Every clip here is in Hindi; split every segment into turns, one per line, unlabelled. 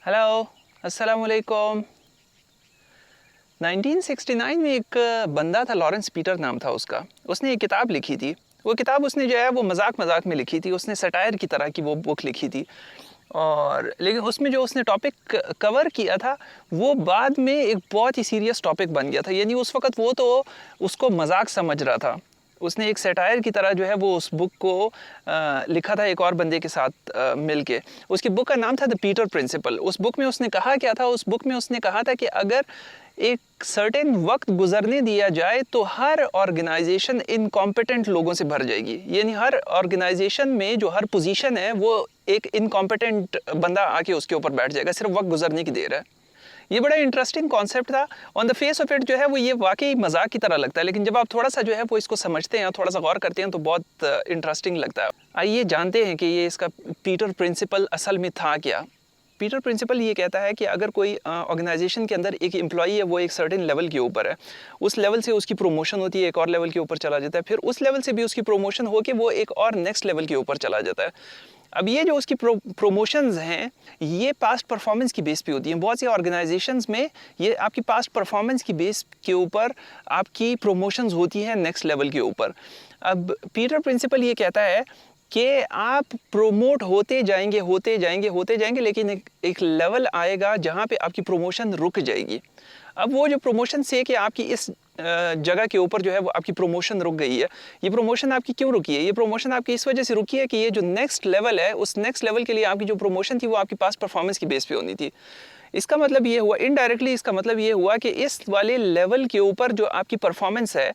हेलो, अस्सलाम वालेकुम। 1969 में एक बंदा था, लॉरेंस पीटर नाम था उसका। उसने एक किताब लिखी थी। वो किताब उसने जो है वो मजाक में लिखी थी। उसने सटायर की तरह की वो बुक लिखी थी। और लेकिन उसमें जो उसने टॉपिक कवर किया था वो बाद में एक बहुत ही सीरियस टॉपिक बन गया था। यानी उस वक़्त वो तो उसको मजाक समझ रहा था। उसने एक सटायर की तरह जो है वो उस बुक को लिखा था एक और बंदे के साथ मिलके। उसकी बुक का नाम था द पीटर प्रिंसिपल। उस बुक में उसने कहा क्या था? उस बुक में उसने कहा था कि अगर एक सर्टेन वक्त गुजरने दिया जाए तो हर ऑर्गेनाइजेशन इनकॉम्पिटेंट लोगों से भर जाएगी। यानी हर ऑर्गेनाइजेशन में जो हर पोजीशन है वो एक इनकॉम्पिटेंट बंदा आके उसके ऊपर बैठ जाएगा, सिर्फ वक्त गुजरने की देर है। ये बड़ा इंटरेस्टिंग कॉन्सेप्ट था। On the face of it जो है वो ये वाकई मजाक की तरह लगता है, लेकिन जब आप थोड़ा सा जो है वो इसको समझते हैं, थोड़ा सा गौर करते हैं तो बहुत इंटरेस्टिंग लगता है। आइए जानते हैं कि ये इसका पीटर प्रिंसिपल असल में था क्या। पीटर प्रिंसिपल ये कहता है कि अगर कोई ऑर्गेनाइजेशन के अंदर एक एम्प्लॉई है, वो एक सर्टेन लेवल के ऊपर है, उस लेवल से उसकी प्रमोशन होती है, एक और लेवल के ऊपर चला जाता है, फिर उस लेवल से भी उसकी प्रमोशन होकर वो एक और नेक्स्ट लेवल के ऊपर चला जाता है। अब ये जो उसकी प्रमोशंस हैं ये पास्ट परफॉर्मेंस की बेस पे होती हैं। बहुत सी ऑर्गेनाइजेशंस में ये आपकी पास्ट परफॉर्मेंस की बेस के ऊपर आपकी प्रमोशंस होती हैं नेक्स्ट लेवल के ऊपर। अब पीटर प्रिंसिपल ये कहता है कि आप प्रोमोट होते जाएंगे, लेकिन एक लेवल आएगा जहाँ पे आपकी प्रमोशन रुक जाएगी। अब वो जो प्रमोशन से कि आपकी इस जगह के ऊपर जो है वो आपकी प्रमोशन रुक गई है। ये प्रमोशन आपकी क्यों रुकी है? ये प्रमोशन आपकी इस वजह से रुकी है कि ये जो नेक्स्ट लेवल है, उस नेक्स्ट लेवल के लिए आपकी जो प्रमोशन थी वो आपकी पास्ट परफॉर्मेंस की बेस पे होनी थी। इसका मतलब ये हुआ, इनडायरेक्टली इसका मतलब ये हुआ कि इस वाले लेवल के ऊपर जो आपकी परफॉर्मेंस है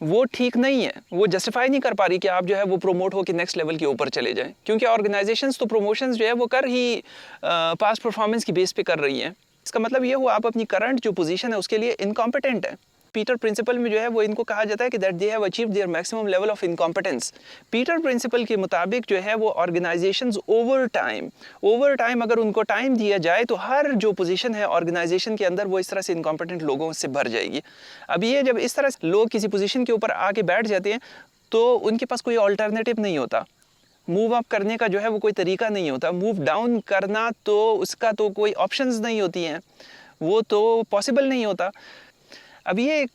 वो ठीक नहीं है, वो जस्टिफाई नहीं कर पा रही कि आप जो है वो प्रोमोट हो कि नेक्स्ट लेवल के ऊपर चले जाएं, क्योंकि ऑर्गेनाइजेशंस तो प्रमोशंस जो है वो कर ही पास्ट परफॉर्मेंस की बेस पे कर रही हैं। इसका मतलब ये हुआ आप अपनी करंट जो पोजीशन है उसके लिए इनकॉम्पिटेंट है। पीटर प्रिंसिपल में जो है वो इनको कहा जाता है कि that they have achieved their maximum level of incompetence. Peter principle के मुताबिक जो है वो ऑर्गेनाइजेशंस ओवर टाइम अगर उनको टाइम दिया जाए तो हर जो पोजीशन है ऑर्गेनाइजेशन के अंदर वो इस तरह से इनकॉम्पिटेंट लोगों से भर जाएगी। अब ये जब इस तरह से लोग किसी पोजीशन के ऊपर आके बैठ जाते हैं तो उनके पास कोई ऑल्टरनेटिव नहीं होता। मूव अप करने का जो है वो कोई तरीका नहीं होता। मूव डाउन करना तो उसका तो कोई ऑप्शंस नहीं होती हैं, वो तो पॉसिबल नहीं होता। अब ये एक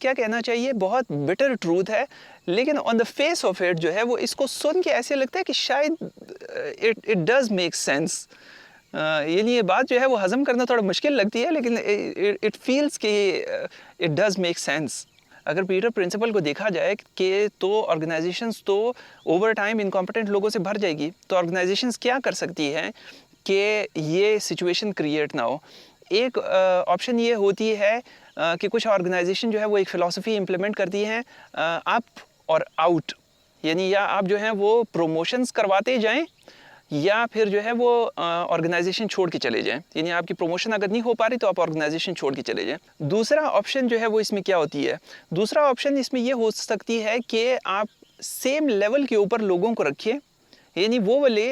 क्या कहना चाहिए, बहुत बिटर ट्रूथ है, लेकिन on the face of it जो है वो इसको सुन के ऐसे लगता है कि शायद इट डज मेक सेंस। यानी ये बात जो है वो हजम करना थोड़ा मुश्किल लगती है, लेकिन इट फील्स कि इट डज मेक सेंस। अगर पीटर प्रिंसिपल को देखा जाए कि तो ऑर्गेनाइजेशंस तो ओवर टाइम इनकॉम्पिटेंट लोगों से भर जाएगी, तो ऑर्गेनाइजेशंस क्या कर सकती हैं कि ये सिचुएशन क्रिएट ना हो। एक ऑप्शन ये होती है कि कुछ ऑर्गेनाइजेशन जो है वो एक फ़िलॉसफी इम्प्लीमेंट करती हैं अप और आउट। यानी या आप जो हैं वो प्रमोशंस करवाते जाएं या फिर जो है वो ऑर्गेनाइजेशन छोड़ के चले जाएं। यानी आपकी प्रमोशन अगर नहीं हो पा रही तो आप ऑर्गेनाइजेशन छोड़ के चले जाएं। दूसरा ऑप्शन जो है वो इसमें क्या होती है? दूसरा ऑप्शन इसमें ये हो सकती है कि आप सेम लेवल के ऊपर लोगों को रखिए, यानी वो वाले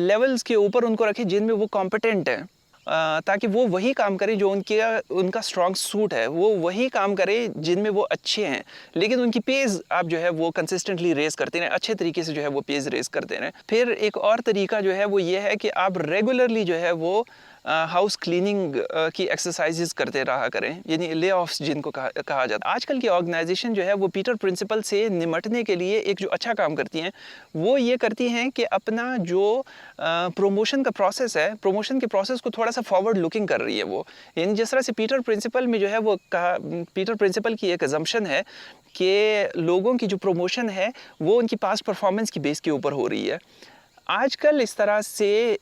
लेवल्स के ऊपर उनको रखिए जिनमें वो कॉम्पिटेंट हैं, ताकि वो वही काम करें जो उनका स्ट्रॉन्ग सूट है, वो वही काम करें जिनमें वो अच्छे हैं, लेकिन उनकी पेज आप जो है वो कंसिस्टेंटली रेस करते रहें, अच्छे तरीके से जो है वो पेज रेस करते रहें। फिर एक और तरीका जो है वो ये है कि आप रेगुलरली जो है वो हाउस क्लीनिंग की एक्सरसाइजेज करते रहा करें, यानी ले ऑफ्स जिनको कहा जाता है। आजकल की ऑर्गेनाइजेशन जो है वो पीटर प्रिंसिपल से निमटने के लिए एक जो अच्छा काम करती हैं वो ये करती हैं कि अपना जो प्रमोशन का प्रोसेस है, प्रमोशन के प्रोसेस को थोड़ा सा फॉरवर्ड लुकिंग कर रही है वो। यानी जिस तरह से पीटर प्रिंसिपल में जो है वो कहा, पीटर प्रिंसिपल की एक अजम्पशन है कि लोगों की जो प्रमोशन है वो उनकी पास्ट परफॉर्मेंस की बेस के ऊपर हो रही है। आजकल इस तरह से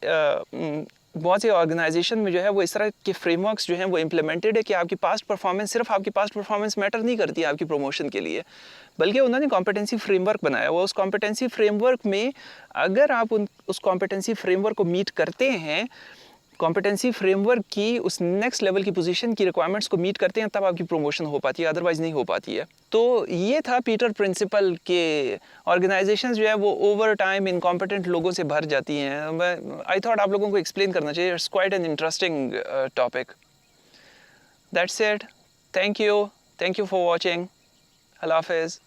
बहुत से ऑर्गेनाइजेशन में जो है वो इस तरह के फ्रेमवर्क्स जो हैं वो इम्प्लीमेंटेड है कि आपकी पास्ट परफॉर्मेंस, सिर्फ आपकी पास्ट परफॉर्मेंस मैटर नहीं करती है आपकी प्रमोशन के लिए, बल्कि उन्होंने कॉम्पिटेंसी फ्रेमवर्क बनाया हुआ। उस कॉम्पिटेंसी फ्रेमवर्क में अगर आप उस कॉम्पिटेंसी फ्रेमवर्क को मीट करते हैं, कॉम्पिटेंसी फ्रेमवर्क की उस नेक्स्ट लेवल की पोजीशन की रिक्वायरमेंट्स को मीट करते हैं, तब आपकी प्रमोशन हो पाती है, अदरवाइज नहीं हो पाती है। तो ये था पीटर प्रिंसिपल के ऑर्गेनाइजेशंस जो है वो ओवर टाइम इनकॉम्पिटेंट लोगों से भर जाती हैं। आई थॉट आप लोगों को एक्सप्लेन करना चाहिए। It's quite an interesting topic. That's it. Thank you for watching. अल्लाह हाफिज़।